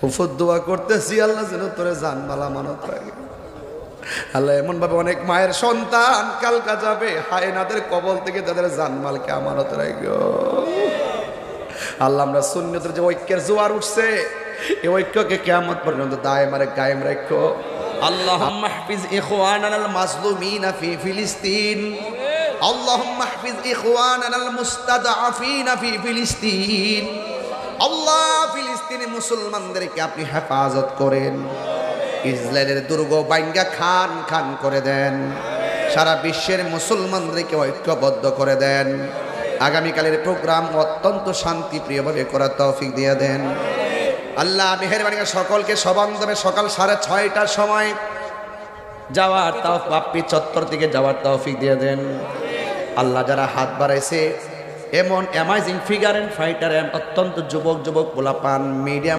উফুদ দোয়া করতেছি আল্লাহ যেন তোরে জানমাল আমানত রাখে। আল্লাহ এমন ভাবে অনেক মায়ের সন্তান কালকা যাবে হায়নাদের কবল থেকে তাদের জানমালকে আমানত রাখো। আল্লাহ আমরা সুন্নতের যে ঐক্যের জোয়ার উঠছে এই ঐক্যকে কিয়ামত পর্যন্ত দায়েমারে কায়েম রাখো। আল্লাহুম্মা হাফিজ ইখওয়ানাল মাজলুমিনা ফি ফিলিস্তিন, আল্লাহুম্মা হাফিজ ইখওয়ানাল মুস্তাদআফিনা ফি ফিলিস্তিন। আল্লাহ ফিলিস্তিনি মুসলমানদেরকে আপনি হেফাজত করেন, ইসরায়েলের দুর্গ বাইঙ্গা খান খান করে দেন, সারা বিশ্বের মুসলমানদেরকে ঐক্যবদ্ধ করে দেন। আগামীকালের প্রোগ্রাম অত্যন্ত শান্তিপ্রিয়ভাবে করার তৌফিক দিয়ে দেন। আল্লাহ মেহেরবানি করে সকলকে সবান্ধবে সকাল 6:30টার সময় যাওয়ার বাপ্পি চত্বর থেকে যাওয়ার তৌফিক দিয়ে দেন। আল্লাহ যারা হাত বাড়াইছে এমন অ্যামাজিং ফিগার এন্ড ফাইটার অত্যন্ত যুবক পোলাপান মিডিয়াম